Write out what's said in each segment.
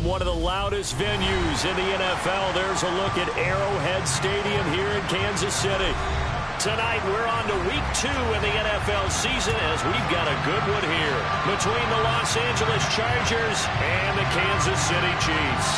one of the loudest venues in the NFL. There's a look at Arrowhead Stadium here in Kansas City. Tonight, we're on to week 2 in the NFL season as we've got a good one here between the Los Angeles Chargers and the Kansas City Chiefs.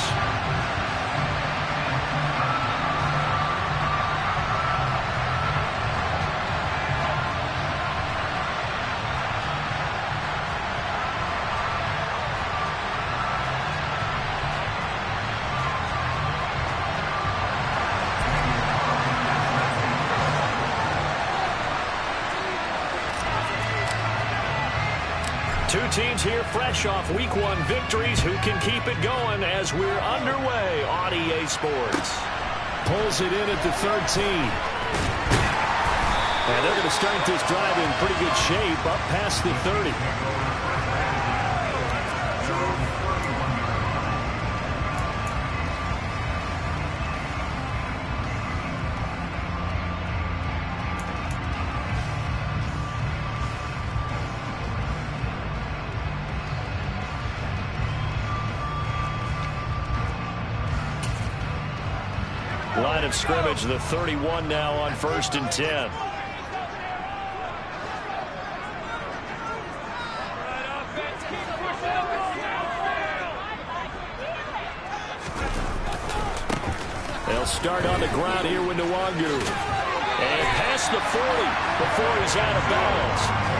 Two teams here fresh off Week 1 victories. Who can keep it going as we're underway on EA Sports? Pulls it in at the 13. And they're going to start this drive in pretty good shape up past the 30. Line of scrimmage, the 31 now on 1st and 10. They'll start on the ground here with Nwangu. And past the 40 before he's out of bounds.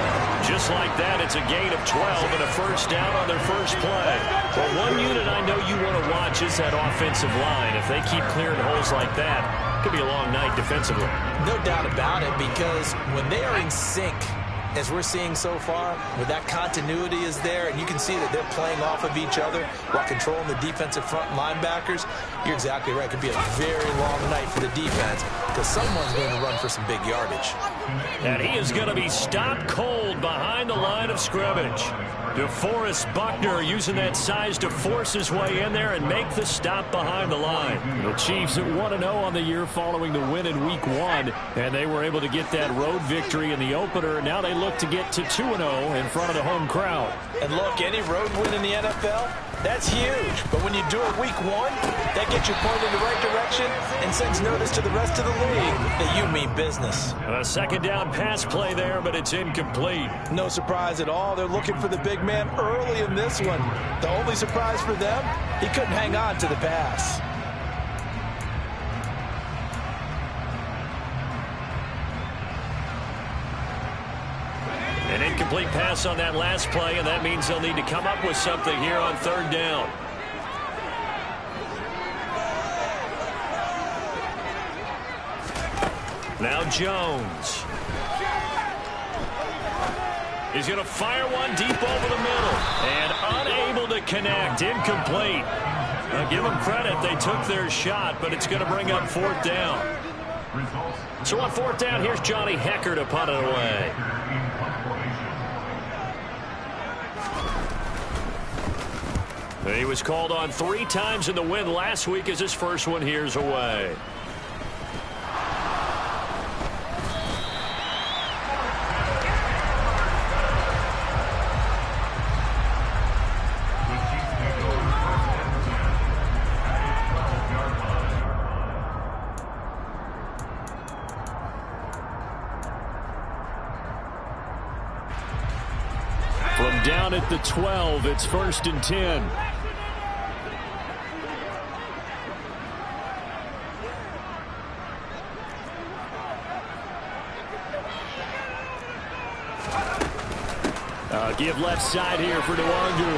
Just like that, it's a gain of 12 and a first down on their first play. But one unit I know you want to watch is that offensive line. If they keep clearing holes like that, it could be a long night defensively. No doubt about it, because when they are in sync, as we're seeing so far, where that continuity is there, and you can see that they're playing off of each other while controlling the defensive front linebackers, you're exactly right. It could be a very long night for the defense because someone's going to run for some big yardage. And he is going to be stopped cold behind the line of scrimmage. DeForest Buckner using that size to force his way in there and make the stop behind the line. The Chiefs at 1-0 on the year following the win in Week 1, and they were able to get that road victory in the opener. Now they look to get to 2-0 in front of the home crowd. And look, any road win in the NFL, that's huge. But when you do it Week 1, that gets you pointed in the right direction and sends notice to the rest of the league that you mean business. A second down pass play there, but it's incomplete. No surprise at all. They're looking for the big man early in this one. The only surprise for them, he couldn't hang on to the pass. An incomplete pass on that last play, and that means they'll need to come up with something here on 3rd down. Now Jones. He's going to fire one deep over the middle. And unable to connect. Incomplete. Now give them credit. They took their shot, but it's going to bring up 4th down. So on 4th down, here's Johnny Hecker to punt it away. He was called on 3 times in the win last week as his first one here's away. From down at the 12, it's 1st and 10. Give left side here for Nwangu.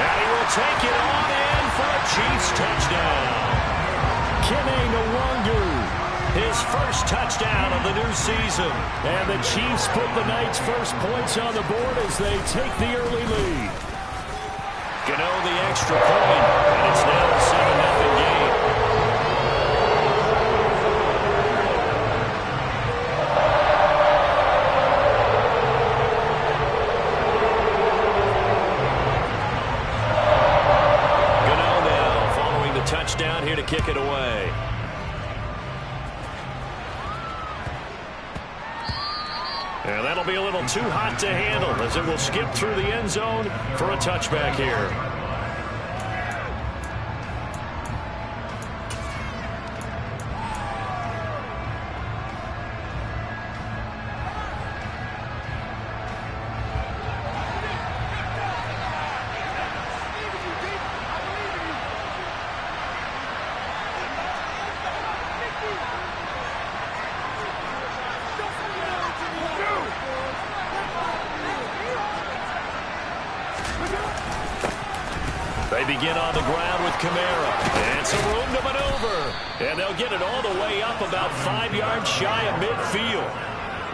And he will take it on in for a Chiefs touchdown. Kene Nwangu, his first touchdown of the new season. And the Chiefs put the night's first points on the board as they take the early lead. Gano the extra point, and it's now a 7-0 game. Touchdown here to kick it away. And that'll be a little too hot to handle as it will skip through the end zone for a touchback here. They begin on the ground with Kamara. And some room to maneuver. And they'll get it all the way up about 5 yards shy of midfield.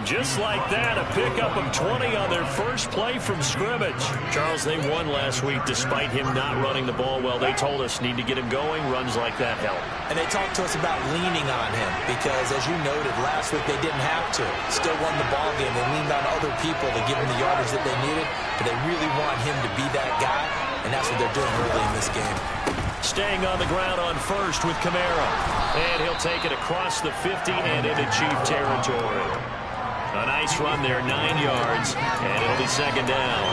Just like that, a pickup of 20 on their first play from scrimmage. Charles, they won last week despite him not running the ball well. They told us need to get him going. Runs like that help. And they talked to us about leaning on him because, as you noted, last week they didn't have to. Still won the ball game. They leaned on other people to give him the yardage that they needed, but they really want him to be that guy, and that's what they're doing early in this game. Staying on the ground on first with Kamara. And he'll take it across the 50 and into Chief territory. A nice run there, 9 yards, and it'll be second down.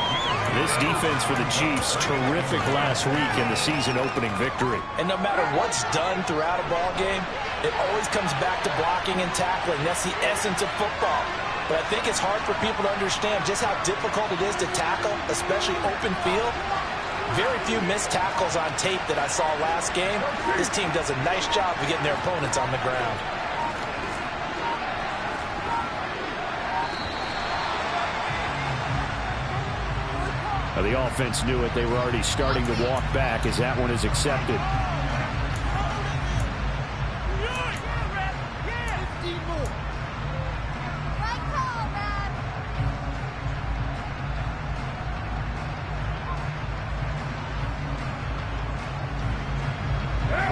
This defense for the Chiefs, terrific last week in the season-opening victory. And no matter what's done throughout a ball game, it always comes back to blocking and tackling. That's the essence of football. But I think it's hard for people to understand just how difficult it is to tackle, especially open field. Very few missed tackles on tape that I saw last game. This team does a nice job of getting their opponents on the ground. The offense knew it. They were already starting to walk back as that one is accepted.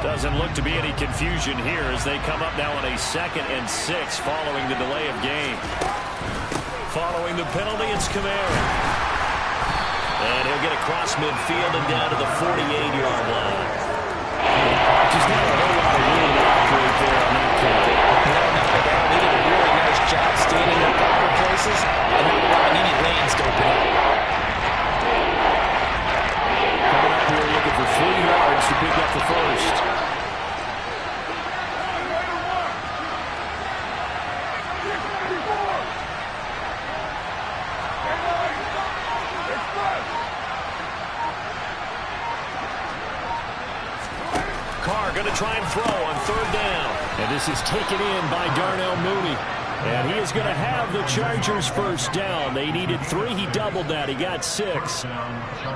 Doesn't look to be any confusion here as they come up now on a 2nd and 6 following the delay of game. Following the penalty, it's Kamara. And he'll get across midfield and down to the 48-yard line. Just not a whole lot of room to operate there on that play. No, not at all. They did a really nice job standing in proper places and not allowing any lanes to open up. Coming up here looking for 3 yards to pick up the first. Going to try and throw on 3rd down. And this is taken in by Darnell Mooney. And he is going to have the Chargers first down. They needed 3. He doubled that. He got 6.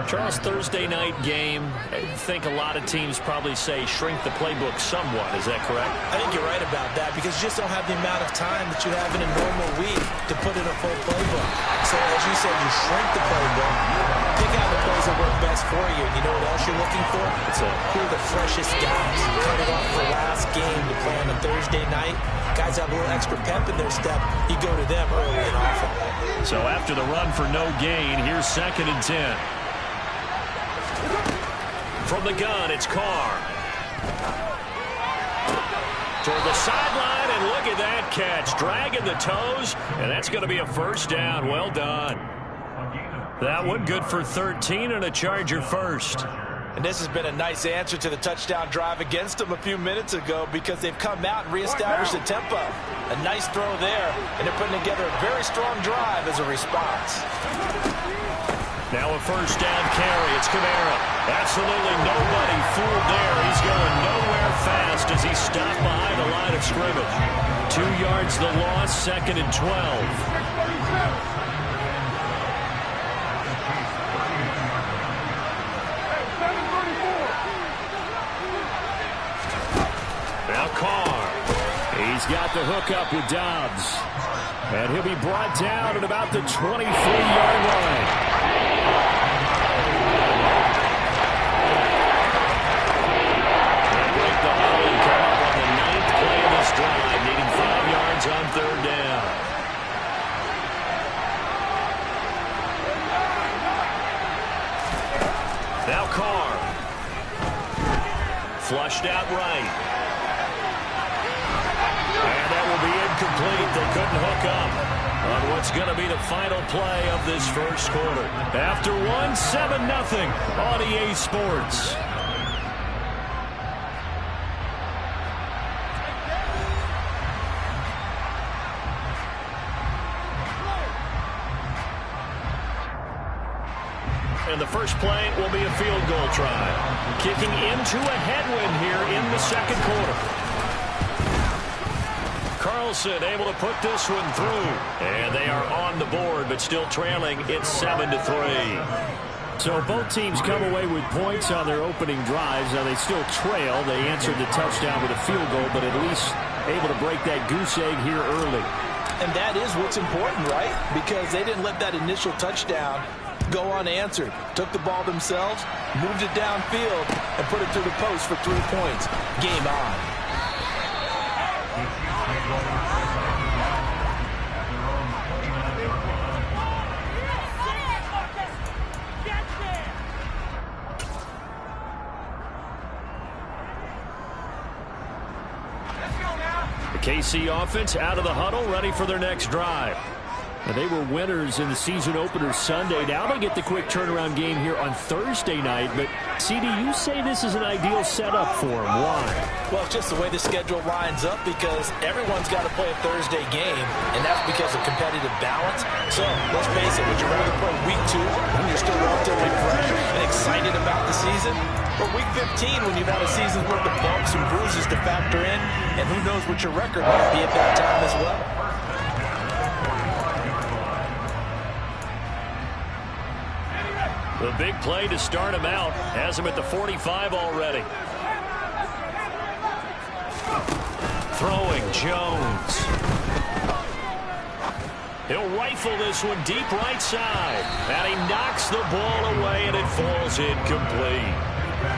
Charles, Thursday night game. I think a lot of teams probably say shrink the playbook somewhat. Is that correct? I think you're right about that because you just don't have the amount of time that you have in a normal week to put in a full playbook. So as you said, you shrink the playbook, pick out the plays that work best for you. And you know what else you're looking for? Who are the freshest guys coming off the last game to play on a Thursday night? Guys have a little extra pep in their step. You go to them early and often. So after the run for no gain, here's 2nd and 10. From the gun, it's Carr. Toward the sideline, and look at that catch. Dragging the toes, and that's going to be a first down. Well done. That one good for 13 and a Charger first. And this has been a nice answer to the touchdown drive against them a few minutes ago because they've come out and reestablished the tempo. A nice throw there, and they're putting together a very strong drive as a response. Now a first down carry. It's Kamara. Absolutely nobody fooled there. He's going nowhere fast as he's stopped behind the line of scrimmage. 2 yards the loss, 2nd and 12. Now Carr. He's got the hook up with Dobbs. And he'll be brought down at about the 23-yard line. They'll break the huddle and come up on the 9th play of this drive, needing 5 yards on 3rd down. Now Carr. Flushed out right. And that will be incomplete. They couldn't hook up on what's going to be the final play of this first quarter. After one, 7-0 on EA Sports. And the first play will be a field goal try. Kicking into a headwind here in the 2nd quarter. Carlson able to put this one through. And they are on the board, but still trailing. It's 7-3. So both teams come away with points on their opening drives. Now they still trail. They answered the touchdown with a field goal, but at least able to break that goose egg here early. And that is what's important, right? Because they didn't let that initial touchdown go unanswered. Took the ball themselves, moved it downfield, and put it through the post for 3 points. Game on. The KC offense out of the huddle, ready for their next drive. Now, they were winners in the season opener Sunday. Now they get the quick turnaround game here on Thursday night. But, CD, you say this is an ideal setup for them. Why? Well, it's just the way the schedule lines up because everyone's got to play a Thursday game, and that's because of competitive balance. So, let's face it, would you rather play week 2 when you're still relatively fresh and excited about the season? Or week 15 when you've had a season's worth of bumps and bruises to factor in, and who knows what your record might be at that time as well. The big play to start him out. Has him at the 45 already. Throwing Jones. He'll rifle this one deep right side. And he knocks the ball away, and it falls incomplete.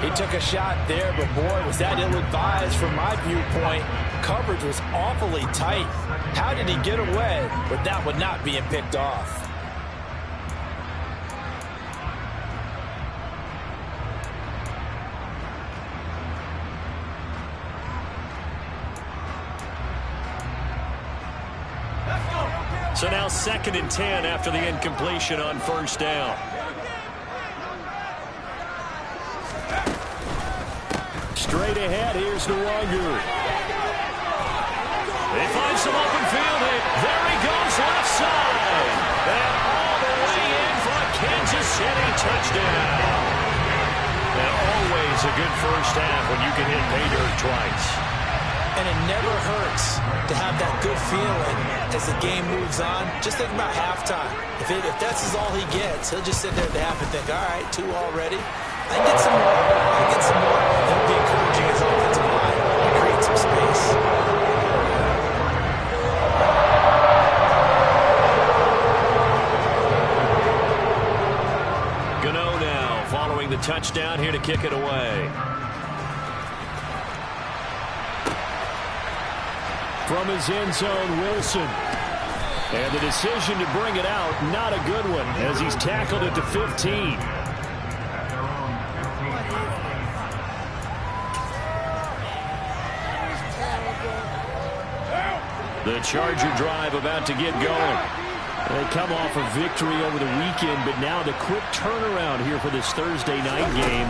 He took a shot there, but boy, was that ill-advised from my viewpoint. Coverage was awfully tight. How did he get away with that one not being picked off? So now 2nd and 10 after the incompletion on first down. Straight ahead, here's Nwangu. He finds some open field. There he goes, left side. And all the way in for a Kansas City touchdown. And always a good first half when you can hit pay dirt twice. And it never hurts to have that good feeling as the game moves on. Just think about halftime. If that's all he gets, he'll just sit there at the half and think, all right, 2 already. I can get some more. I can get some more. He'll be encouraging his offensive line to create some space. Gano now following the touchdown here to kick it away. From his end zone, Wilson. And the decision to bring it out, not a good one, as he's tackled at the 15. The Charger drive about to get going. They come off a victory over the weekend, but now the quick turnaround here for this Thursday night game.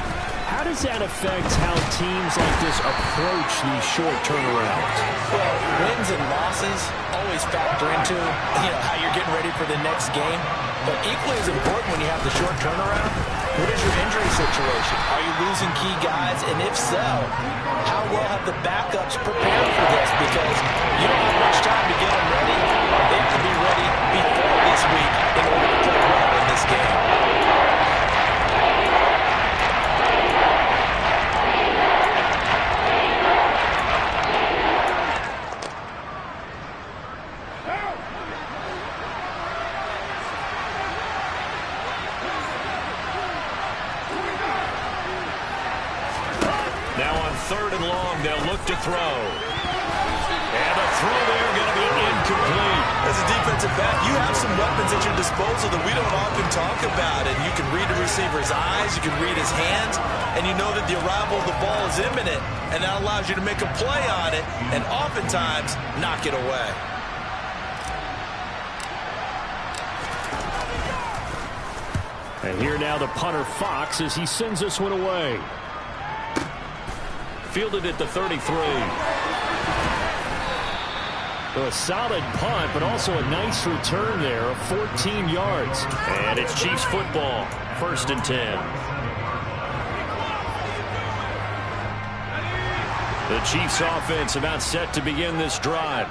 How does that affect how teams like this approach these short turnarounds? Well, wins and losses always factor into how you're getting ready for the next game. But equally as important when you have the short turnaround, what is your injury situation? Are you losing key guys? And if so, how well have the backups prepared for this? Because you don't have much time to get them ready. They have to be ready before this week in order to play well in this game. Now on 3rd and long, they'll look to throw. And a throw there going to be incomplete. As a defensive back, you have some weapons at your disposal that we don't often talk about. And you can read the receiver's eyes, you can read his hands, and you know that the arrival of the ball is imminent. And that allows you to make a play on it and oftentimes knock it away. And here now the punter Fox as he sends this one away. Fielded at the 33. So a solid punt, but also a nice return there of 14 yards. And it's Chiefs football, 1st and 10. The Chiefs offense about set to begin this drive.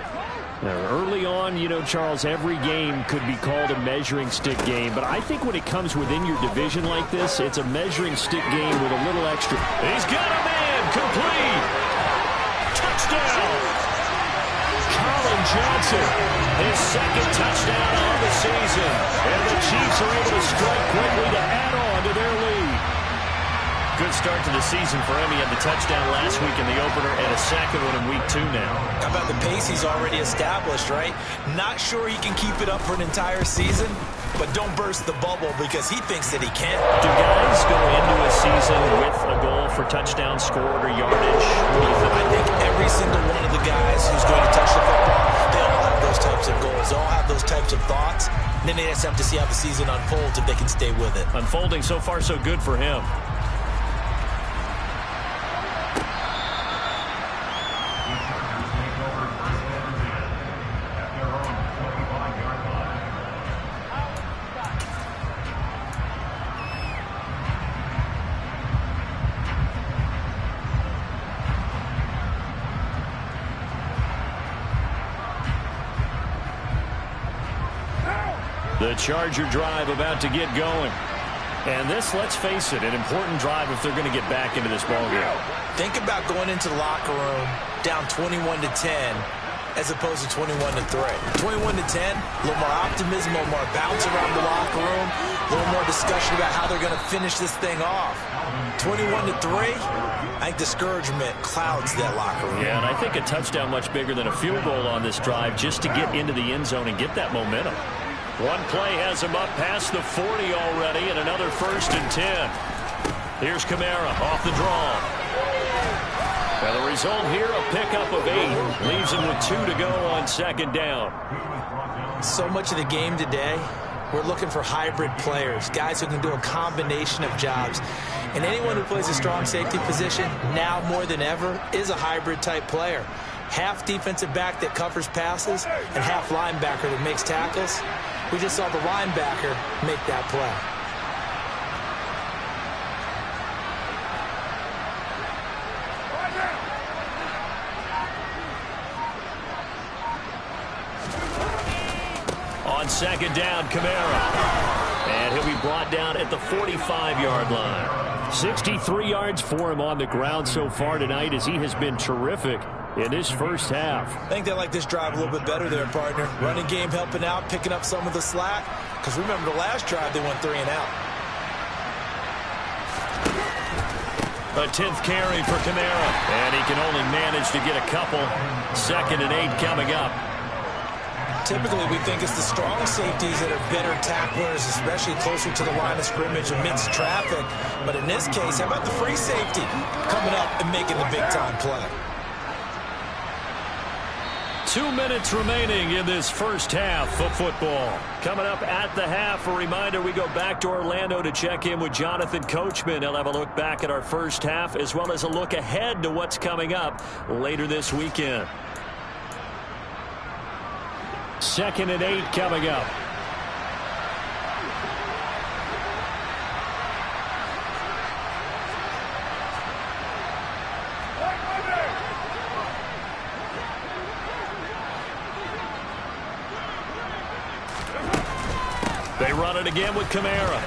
Early on, you know, Charles, every game could be called a measuring stick game. But I think when it comes within your division like this, it's a measuring stick game with a little extra. He's got a man. Complete. Touchdown. Colin Johnson, his second touchdown on the season. And the Chiefs are able to strike quickly to add on to their lead. Good start to the season for him. He had the touchdown last week in the opener and a second one in week 2 now. How about the pace he's already established, right? Not sure he can keep it up for an entire season, but don't burst the bubble because he thinks that he can. Do guys go into a season with a goal for touchdown scored or yardage? What do you think? I think every single one of the guys who's going to touch the football, they all have those types of goals. They all have those types of thoughts. Then they just have to see how the season unfolds if they can stay with it. Unfolding so far so good for him. The Charger drive about to get going. And this, let's face it, an important drive if they're going to get back into this ballgame. Think about going into the locker room down 21-10 as opposed to 21-3. 21-10, a little more optimism, a little more bounce around the locker room, a little more discussion about how they're going to finish this thing off. 21-3, I think discouragement clouds that locker room. Yeah, and I think a touchdown much bigger than a field goal on this drive just to get into the end zone and get that momentum. One play has him up past the 40 already, and another 1st and 10. Here's Kamara off the draw. Well, the result here, a pickup of 8. Leaves him with 2 to go on 2nd down. So much of the game today, we're looking for hybrid players, guys who can do a combination of jobs. And anyone who plays a strong safety position, now more than ever, is a hybrid type player. Half defensive back that covers passes and half linebacker that makes tackles. We just saw the linebacker make that play. On 2nd down, Kamara. And he'll be brought down at the 45-yard line. 63 yards for him on the ground so far tonight as he has been terrific in this first half. I think they like this drive a little bit better there, partner. Running game helping out, picking up some of the slack. Because remember, the last drive, they went 3 and out. A 10th carry for Kamara. And he can only manage to get a couple. 2nd and 8 coming up. Typically, we think it's the strong safeties that are better tacklers, especially closer to the line of scrimmage amidst traffic. But in this case, how about the free safety coming up and making the big-time play? 2 minutes remaining in this first half of football. Coming up at the half, a reminder, we go back to Orlando to check in with Jonathan Coachman. He'll have a look back at our first half as well as a look ahead to what's coming up later this weekend. 2nd and 8 coming up. They run it again with Kamara.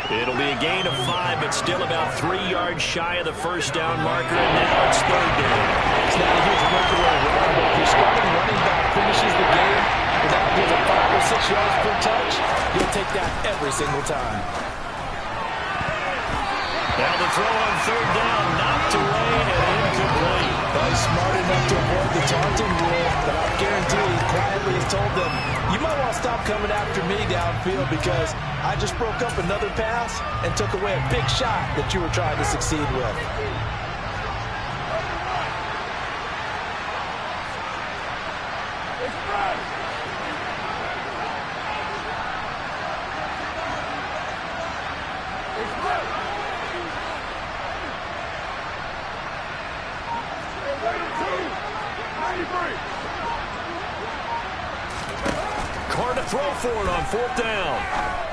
It'll be a gain of 5, but still about 3 yards shy of the first down marker, and now it's 3rd down. It's not a huge breakaway. Remember, if your starting running back finishes the game without giving 5 or 6 yards per touch, you'll take that every single time. Now the throw on 3rd down, knocked away and incomplete. Well, he's smart enough to avoid the taunting rule, but I guarantee he quietly has told them, you might want to stop coming after me downfield because I just broke up another pass and took away a big shot that you were trying to succeed with. Carr to throw for it on 4th down.